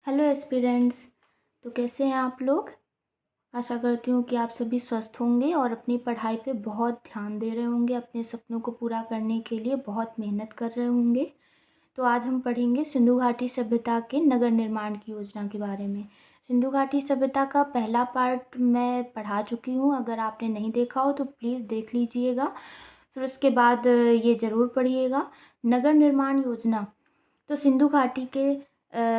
Hello aspirants. तो कैसे हैं आप लोग। आशा करती हूँ कि आप सभी स्वस्थ होंगे और अपनी पढ़ाई पे बहुत ध्यान दे रहे होंगे, अपने सपनों को पूरा करने के लिए बहुत मेहनत कर रहे होंगे। तो आज हम पढ़ेंगे सिंधु घाटी सभ्यता के नगर निर्माण की योजना के बारे में। सिंधु घाटी सभ्यता का पहला पार्ट मैं पढ़ा चुकी हूँ, अगर आपने नहीं देखा हो तो प्लीज़ देख लीजिएगा। फिर उसके बाद ये ज़रूर पढ़िएगा। नगर निर्माण योजना। तो सिंधु घाटी के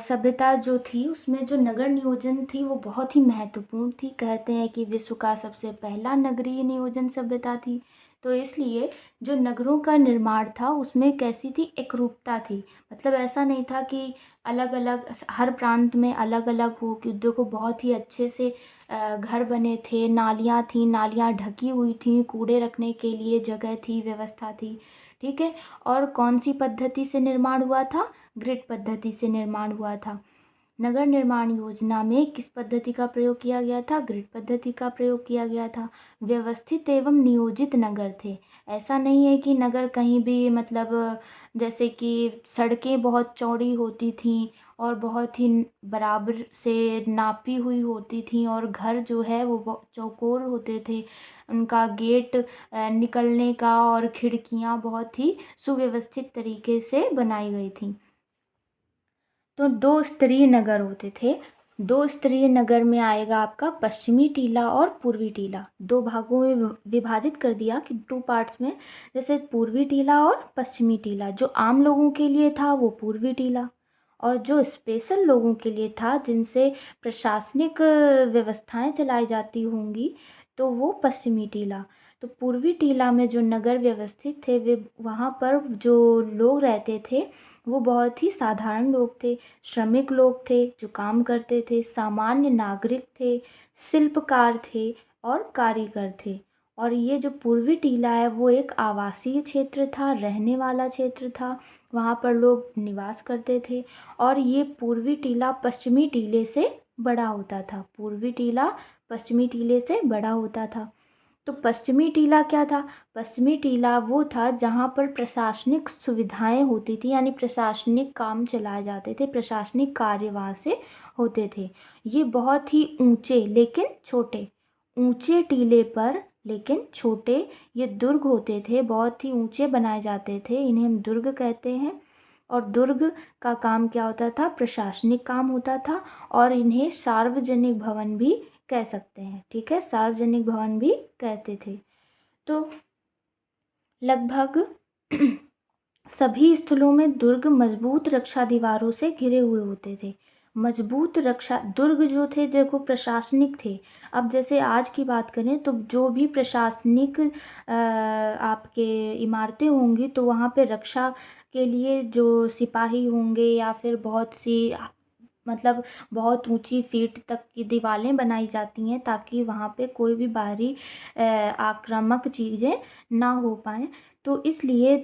सभ्यता जो थी उसमें जो नगर नियोजन थी वो बहुत ही महत्वपूर्ण थी। कहते हैं कि विश्व का सबसे पहला नगरीय नियोजन सभ्यता थी। तो इसलिए जो नगरों का निर्माण था उसमें कैसी थी, एकरूपता थी। मतलब ऐसा नहीं था कि अलग अलग हर प्रांत में अलग अलग हो, कि देखो बहुत ही अच्छे से घर बने थे, नालियाँ थी, नालियाँ ढकी हुई थी, कूड़े रखने के लिए जगह थी, व्यवस्था थी। ठीक है। और कौन सी पद्धति से निर्माण हुआ था, ग्रिड पद्धति से निर्माण हुआ था। नगर निर्माण योजना में किस पद्धति का प्रयोग किया गया था, ग्रिड पद्धति का प्रयोग किया गया था। व्यवस्थित एवं नियोजित नगर थे। ऐसा नहीं है कि नगर कहीं भी मतलब जैसे कि सड़कें बहुत चौड़ी होती थीं और बहुत ही बराबर से नापी हुई होती थीं, और घर जो है वो चौकोर होते थे। उनका गेट निकलने का और खिड़कियां बहुत ही सुव्यवस्थित तरीके से बनाई गई थी। तो दो स्तरीय नगर होते थे। दो स्तरीय नगर में आएगा आपका पश्चिमी टीला और पूर्वी टीला। दो भागों में विभाजित कर दिया कि टू पार्ट्स में, जैसे पूर्वी टीला और पश्चिमी टीला। जो आम लोगों के लिए था वो पूर्वी टीला, और जो स्पेशल लोगों के लिए था जिनसे प्रशासनिक व्यवस्थाएं चलाई जाती होंगी तो वो पश्चिमी टीला। तो पूर्वी टीला में जो नगर व्यवस्थित थे वे वहाँ पर जो लोग रहते थे वो बहुत ही साधारण लोग थे, श्रमिक लोग थे जो काम करते थे, सामान्य नागरिक थे, शिल्पकार थे और कारीगर थे। और ये जो पूर्वी टीला है वो एक आवासीय क्षेत्र था, रहने वाला क्षेत्र था, वहाँ पर लोग निवास करते थे। और ये पूर्वी टीला पश्चिमी टीले से बड़ा होता था। पूर्वी टीला पश्चिमी टीले से बड़ा होता था। तो पश्चिमी टीला क्या था, पश्चिमी टीला वो था जहाँ पर प्रशासनिक सुविधाएं होती थी, यानी प्रशासनिक काम चलाए जाते थे, प्रशासनिक कार्य वहाँ से होते थे। ये बहुत ही ऊंचे लेकिन छोटे, ऊंचे टीले पर लेकिन छोटे ये दुर्ग होते थे, बहुत ही ऊंचे बनाए जाते थे, इन्हें हम दुर्ग कहते हैं। और दुर्ग का काम क्या होता था, प्रशासनिक काम होता था। और इन्हें सार्वजनिक भवन भी कह सकते हैं। ठीक है, सार्वजनिक भवन भी कहते थे। तो लगभग सभी स्थलों में दुर्ग मजबूत रक्षा दीवारों से घिरे हुए होते थे। मजबूत रक्षा दुर्ग जो थे देखो प्रशासनिक थे। अब जैसे आज की बात करें तो जो भी प्रशासनिक आपके इमारतें होंगी तो वहाँ पे रक्षा के लिए जो सिपाही होंगे या फिर बहुत सी मतलब बहुत ऊंची फीट तक की दीवारें बनाई जाती हैं ताकि वहाँ पे कोई भी बाहरी आक्रामक चीज़ें ना हो पाएँ। तो इसलिए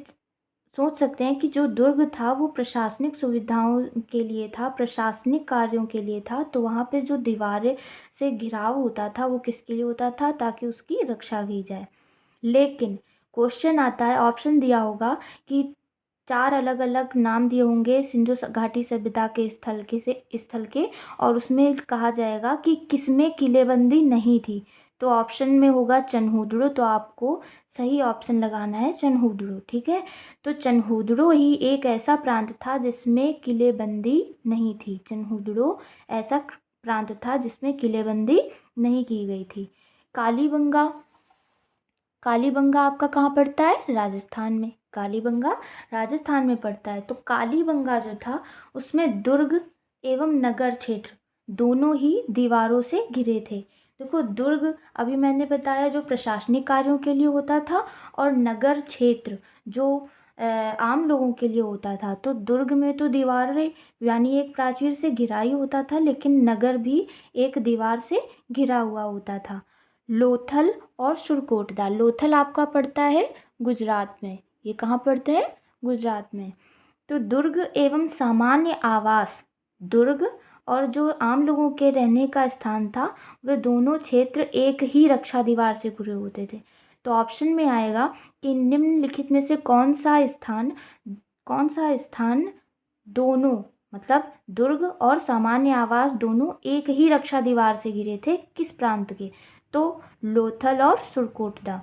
सोच सकते हैं कि जो दुर्ग था वो प्रशासनिक सुविधाओं के लिए था, प्रशासनिक कार्यों के लिए था। तो वहाँ पे जो दीवारें से घिराव होता था वो किसके लिए होता था, ताकि उसकी रक्षा की जाए। लेकिन क्वेश्चन आता है, ऑप्शन दिया होगा कि चार अलग अलग नाम दिए होंगे सिंधु घाटी सभ्यता के स्थल के, और उसमें कहा जाएगा कि किसमें किलेबंदी नहीं थी। तो ऑप्शन में होगा चनहूदड़ो, तो आपको सही ऑप्शन लगाना है चनहूदड़ो। ठीक है। तो चनहूदड़ो ही एक ऐसा प्रांत था जिसमें किलेबंदी नहीं थी। चनहूदड़ो ऐसा प्रांत था जिसमें किलेबंदी नहीं की गई थी। कालीबंगा, कालीबंगा आपका कहाँ पड़ता है, राजस्थान में। कालीबंगा राजस्थान में पड़ता है। तो कालीबंगा जो था उसमें दुर्ग एवं नगर क्षेत्र दोनों ही दीवारों से घिरे थे। देखो दुर्ग अभी मैंने बताया जो प्रशासनिक कार्यों के लिए होता था, और नगर क्षेत्र जो आम लोगों के लिए होता था। तो दुर्ग में तो दीवारें यानी एक प्राचीर से घिरा ही होता था, लेकिन नगर भी एक दीवार से घिरा हुआ होता था। लोथल और सुरकोटदा, लोथल आपका पड़ता है गुजरात में, ये कहाँ पड़ते हैं, गुजरात में। तो दुर्ग एवं सामान्य आवास, दुर्ग और जो आम लोगों के रहने का स्थान था वे दोनों क्षेत्र एक ही रक्षा दीवार से घिरे होते थे। तो ऑप्शन में आएगा कि निम्नलिखित में से कौन सा स्थान दोनों मतलब दुर्ग और सामान्य आवास दोनों एक ही रक्षा दीवार से घिरे थे। किस प्रांत के? तो लोथल और सुरकोटदा।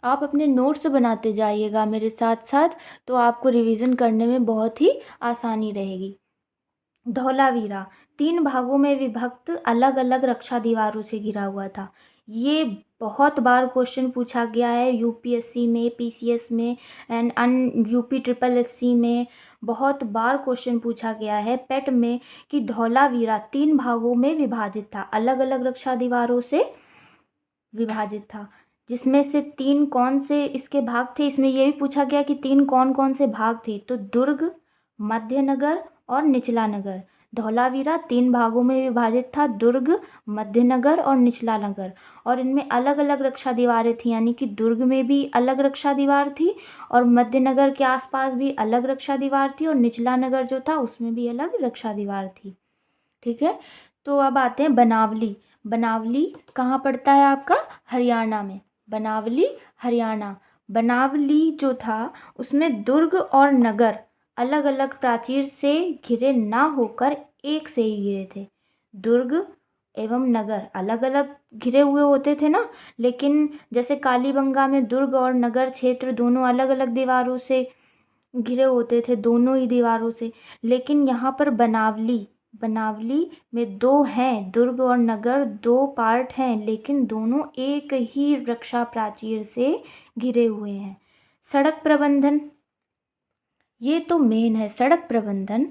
आप अपने नोट्स बनाते जाइएगा मेरे साथ साथ, तो आपको रिवीजन करने में बहुत ही आसानी रहेगी। धौलावीरा 3 भागों में विभक्त अलग अलग रक्षा दीवारों से घिरा हुआ था। ये बहुत बार क्वेश्चन पूछा गया है यूपीएससी में, पीसीएस में एंड यूपी ट्रिपल एससी में। बहुत बार क्वेश्चन पूछा गया है पेट में कि धौलावीरा 3 भागों में विभाजित था, अलग अलग रक्षा दीवारों से विभाजित था। जिसमें से 3 कौन से इसके भाग थे? इसमें ये भी पूछा गया कि 3 कौन कौन से भाग थे, तो दुर्ग, मध्यनगर और निचला नगर। धौलावीरा 3 भागों में विभाजित था, दुर्ग, मध्यनगर और निचला नगर। और इनमें अलग अलग रक्षा दीवारें थी, यानी कि दुर्ग में भी अलग रक्षा दीवार थी और मध्यनगर के आसपास भी अलग रक्षा दीवार थी और निचला नगर जो था उसमें भी अलग रक्षा दीवार थी। ठीक है, तो अब आते हैं बनावली। बनावली कहाँ पड़ता है आपका? हरियाणा में। बनावली हरियाणा। बनावली जो था उसमें दुर्ग और नगर अलग अलग प्राचीर से घिरे ना होकर एक से ही घिरे थे। दुर्ग एवं नगर अलग अलग घिरे हुए होते थे ना, लेकिन जैसे कालीबंगा में दुर्ग और नगर क्षेत्र दोनों अलग अलग दीवारों से घिरे होते थे, दोनों ही दीवारों से। लेकिन यहाँ पर बनावली बनावली में 2 हैं, दुर्ग और नगर 2 पार्ट हैं, लेकिन दोनों एक ही रक्षा प्राचीर से घिरे हुए हैं। सड़क प्रबंधन, ये तो मेन है सड़क प्रबंधन।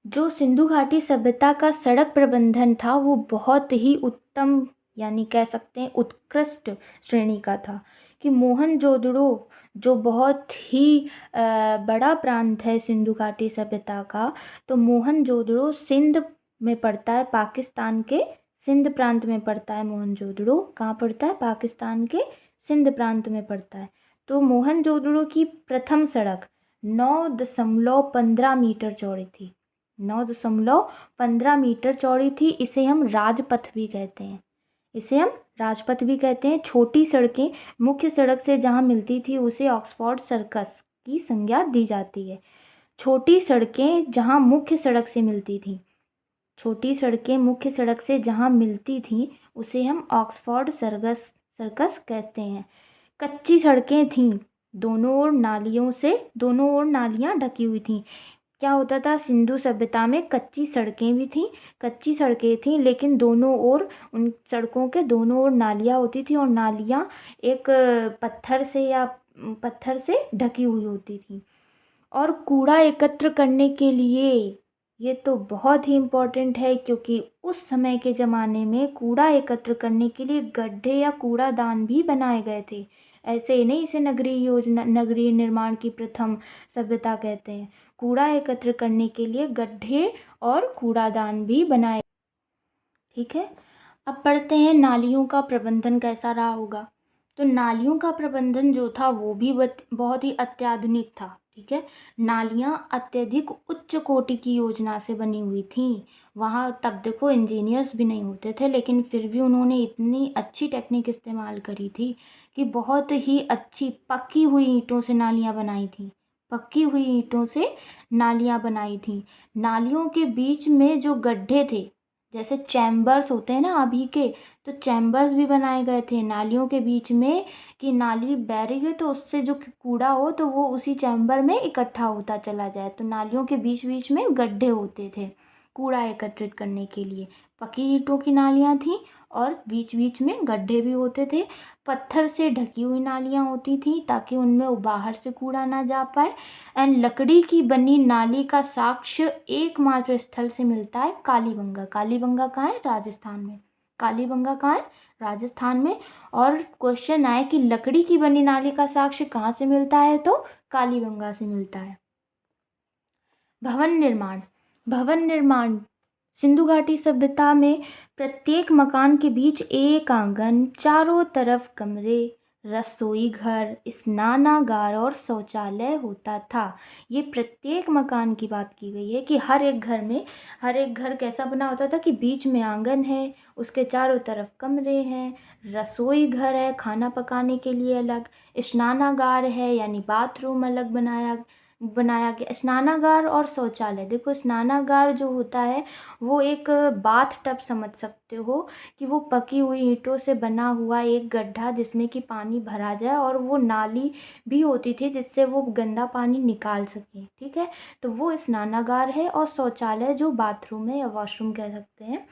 जो सिंधु घाटी सभ्यता का सड़क प्रबंधन था वो बहुत ही उत्तम, यानी कह सकते हैं उत्कृष्ट श्रेणी का था। कि मोहनजोदड़ो जो बहुत ही बड़ा प्रांत है सिंधु घाटी सभ्यता का, तो मोहनजोदड़ो सिंध में पड़ता है, पाकिस्तान के सिंध प्रांत में पड़ता है। मोहनजोदड़ो कहाँ पड़ता है? पाकिस्तान के सिंध प्रांत में पड़ता है। तो मोहनजोदड़ो की प्रथम सड़क 9.15 मीटर चौड़ी थी। 9.15 मीटर चौड़ी थी। इसे हम राजपथ भी कहते हैं। इसे हम राजपथ भी कहते हैं। छोटी सड़कें मुख्य सड़क से जहाँ मिलती थी उसे ऑक्सफोर्ड सर्कस की संज्ञा दी जाती है। छोटी सड़कें जहाँ मुख्य सड़क से मिलती थी, छोटी सड़कें मुख्य सड़क से जहाँ मिलती थी उसे हम ऑक्सफोर्ड सर्कस कहते हैं। कच्ची सड़कें थीं, दोनों ओर नालियाँ ढकी हुई थीं। क्या होता था? सिंधु सभ्यता में कच्ची सड़कें भी थीं, कच्ची सड़कें थीं, लेकिन दोनों ओर उन सड़कों के दोनों ओर नालियाँ होती थी और नालियाँ एक पत्थर से ढकी हुई होती थी। और कूड़ा एकत्र करने के लिए, ये तो बहुत ही इम्पोर्टेंट है, क्योंकि उस समय के ज़माने में कूड़ा एकत्र करने के लिए गड्ढे या कूड़ादान भी बनाए गए थे। ऐसे ही नहीं इसे नगरीय निर्माण की प्रथम सभ्यता कहते हैं। कूड़ा एकत्र करने के लिए गड्ढे और कूड़ादान भी बनाए। ठीक है, अब पढ़ते हैं नालियों का प्रबंधन कैसा रहा होगा। तो नालियों का प्रबंधन जो था वो भी बहुत ही अत्याधुनिक था। ठीक है, नालियाँ अत्यधिक उच्च कोटि की योजना से बनी हुई थीं। वहाँ तब देखो इंजीनियर्स भी नहीं होते थे, लेकिन फिर भी उन्होंने इतनी अच्छी टेक्निक इस्तेमाल करी थी कि बहुत ही अच्छी पक्की हुई ईंटों से नालियाँ बनाई थी। पक्की हुई ईंटों से नालियाँ बनाई थी। नालियों के बीच में जो गड्ढे थे, जैसे चैम्बर्स होते हैं ना अभी के, तो चैम्बर्स भी बनाए गए थे नालियों के बीच में, कि नाली बह रही है तो उससे जो कूड़ा हो तो वो उसी चैम्बर में इकट्ठा होता चला जाए। तो नालियों के बीच बीच में गड्ढे होते थे कूड़ा एकत्रित करने के लिए। पक्की ईंटों की नालियाँ थीं और बीच बीच में गड्ढे भी होते थे। पत्थर से ढकी हुई नालियाँ होती थी ताकि उनमें बाहर से कूड़ा ना जा पाए। एंड लकड़ी की बनी नाली का साक्ष्य एकमात्र स्थल से मिलता है, कालीबंगा। कालीबंगा कहाँ है? राजस्थान में। कालीबंगा कहाँ है? राजस्थान में। और क्वेश्चन आए कि लकड़ी की बनी नाली का साक्ष्य कहाँ से मिलता है, तो कालीबंगा से मिलता है। भवन निर्माण। भवन निर्माण सिंधु घाटी सभ्यता में प्रत्येक मकान के बीच एक आंगन, चारों तरफ कमरे, रसोई घर, स्नानागार और शौचालय होता था। ये प्रत्येक मकान की बात की गई है कि हर एक घर कैसा बना होता था कि बीच में आंगन है, उसके चारों तरफ कमरे हैं, रसोई घर है खाना पकाने के लिए अलग, स्नानागार है यानी बाथरूम अलग बनाया बनाया गया। स्नानागार और शौचालय, देखो स्नानागार जो होता है वो एक बाथ टब समझ सकते हो कि वो पकी हुई ईंटों से बना हुआ एक गड्ढा जिसमें कि पानी भरा जाए और वो नाली भी होती थी जिससे वो गंदा पानी निकाल सके, ठीक है। तो वो स्नानागार है। और शौचालय जो बाथरूम है या वॉशरूम कह सकते हैं,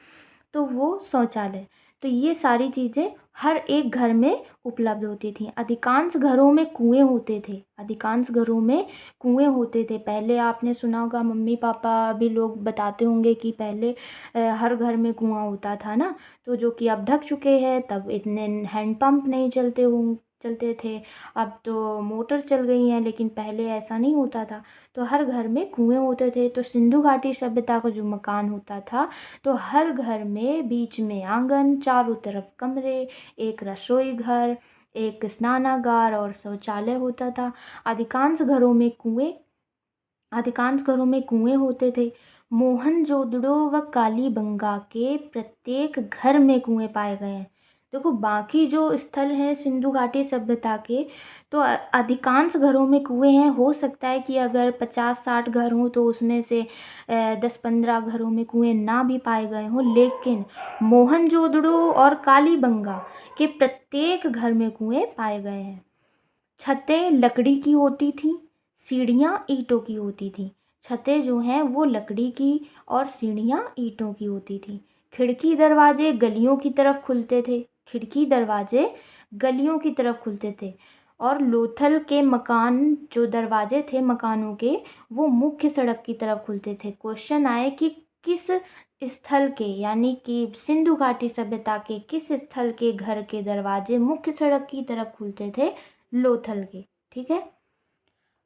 तो वो शौचालय। तो ये सारी चीज़ें हर एक घर में उपलब्ध होती थी। अधिकांश घरों में कुएं होते थे, अधिकांश घरों में कुएं होते थे। पहले आपने सुना होगा, मम्मी पापा भी लोग बताते होंगे कि पहले हर घर में कुआं होता था ना। तो जो कि अब ढक चुके हैं, तब इतने हैंडपंप नहीं चलते थे। अब तो मोटर चल गई हैं, लेकिन पहले ऐसा नहीं होता था। तो हर घर में कुएं होते थे। तो सिंधु घाटी सभ्यता का जो मकान होता था, तो हर घर में बीच में आंगन, चारों तरफ कमरे, एक रसोई घर, एक स्नानागार और शौचालय होता था। अधिकांश घरों में कुएं अधिकांश घरों में कुएं होते थे। मोहनजोदड़ो व कालीबंगा के प्रत्येक घर में कुएं पाए गए हैं। देखो बाकी जो स्थल हैं सिंधु घाटी सभ्यता के, तो अधिकांश घरों में कुएं हैं। हो सकता है कि अगर 50-60 घर हों तो उसमें से 10-15 घरों में कुएं ना भी पाए गए हों, लेकिन मोहनजोदड़ो और कालीबंगा के प्रत्येक घर में कुएं पाए गए हैं। छतें लकड़ी की होती थी, सीढ़ियाँ ईंटों की होती थी। छतें जो हैं वो लकड़ी की और सीढ़ियाँ ईंटों की होती थी। खिड़की दरवाजे गलियों की तरफ खुलते थे, खिड़की दरवाजे गलियों की तरफ खुलते थे। और लोथल के मकान जो दरवाजे थे मकानों के, वो मुख्य सड़क की तरफ खुलते थे। क्वेश्चन आए कि किस स्थल के, यानी कि सिंधु घाटी सभ्यता के किस स्थल के घर के दरवाजे मुख्य सड़क की तरफ खुलते थे? लोथल के, ठीक है।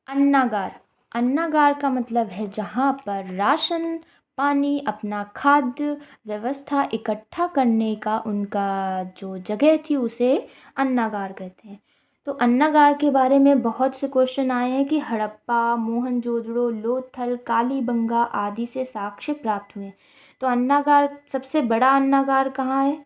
अन्नागार, अन्नागार का मतलब है जहाँ पर राशन पानी, अपना खाद्य व्यवस्था इकट्ठा करने का उनका जो जगह थी उसे अन्नागार कहते हैं। तो अन्नागार के बारे में बहुत से क्वेश्चन आए हैं कि हड़प्पा, मोहनजोदड़ो, लोथल, कालीबंगा आदि से साक्ष्य प्राप्त हुए। तो अन्नागार, सबसे बड़ा अन्नागार कहाँ है?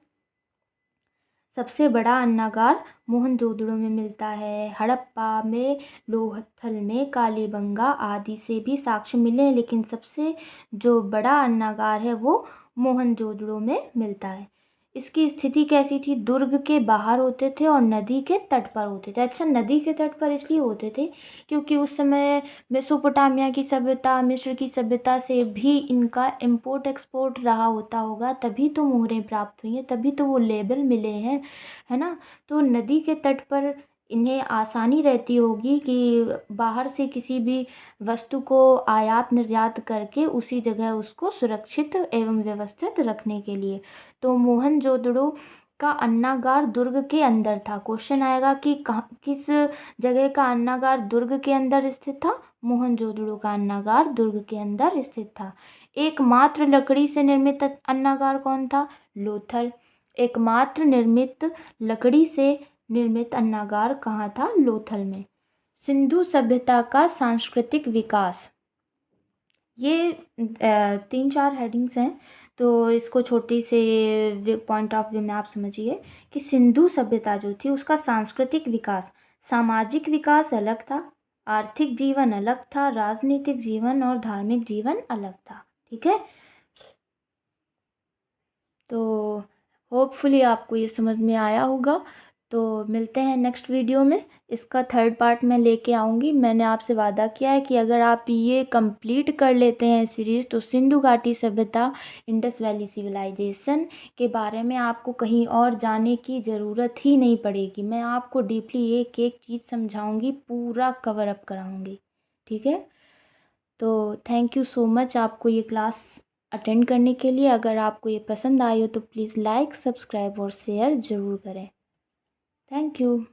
सबसे बड़ा अन्नागार मोहनजोदड़ो में मिलता है। हड़प्पा में, लोथल में, कालीबंगा आदि से भी साक्ष्य मिले हैं, लेकिन सबसे जो बड़ा अन्नागार है वो मोहनजोदड़ो में मिलता है। इसकी स्थिति कैसी थी? दुर्ग के बाहर होते थे और नदी के तट पर होते थे। अच्छा, नदी के तट पर इसलिए होते थे क्योंकि उस समय मेसोपोटामिया की सभ्यता, मिस्र की सभ्यता से भी इनका इम्पोर्ट एक्सपोर्ट रहा होता होगा, तभी तो मोहरें प्राप्त हुई हैं, तभी तो वो लेबल मिले हैं, है ना। तो नदी के तट पर इन्हें आसानी रहती होगी कि बाहर से किसी भी वस्तु को आयात निर्यात करके उसी जगह उसको सुरक्षित एवं व्यवस्थित रखने के लिए। तो मोहनजोदड़ो का अन्नागार दुर्ग के अंदर था। क्वेश्चन आएगा कि किस जगह का अन्नागार दुर्ग के अंदर स्थित था? मोहनजोदड़ो का अन्नागार दुर्ग के अंदर स्थित था। एकमात्र लकड़ी से निर्मित अन्नागार कौन था? लोथल। एकमात्र निर्मित लकड़ी से निर्मित अन्नागार कहाँ था? लोथल में। सिंधु सभ्यता का सांस्कृतिक विकास, ये 3-4 हेडिंग्स हैं, तो इसको छोटी से पॉइंट ऑफ व्यू में आप समझिए कि सिंधु सभ्यता जो थी उसका सांस्कृतिक विकास, सामाजिक विकास अलग था, आर्थिक जीवन अलग था, राजनीतिक जीवन और धार्मिक जीवन अलग था, ठीक है। तो होपफुली आपको ये समझ में आया होगा। तो मिलते हैं नेक्स्ट वीडियो में। इसका 3rd पार्ट मैं लेके आऊँगी। मैंने आपसे वादा किया है कि अगर आप ये कंप्लीट कर लेते हैं सीरीज़, तो सिंधु घाटी सभ्यता, इंडस वैली सिविलाइजेशन के बारे में आपको कहीं और जाने की ज़रूरत ही नहीं पड़ेगी। मैं आपको डीपली एक एक चीज़ समझाऊँगी, पूरा कवर अप कराऊँगी, ठीक है। तो थैंक यू सो मच आपको ये क्लास अटेंड करने के लिए। अगर आपको ये पसंद आई हो तो प्लीज़ लाइक, सब्सक्राइब और शेयर ज़रूर करें। Thank you.